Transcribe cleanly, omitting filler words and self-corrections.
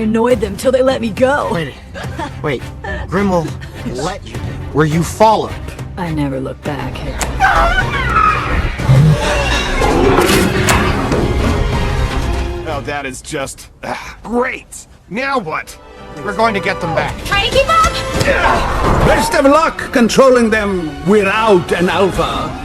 annoyed them till they let me go. Wait. Grimmel let you? Were you followed? I never look back. Oh, that is just... great! Now what? We're going to get them back. Trying to keep up? Best of luck controlling them without an alpha.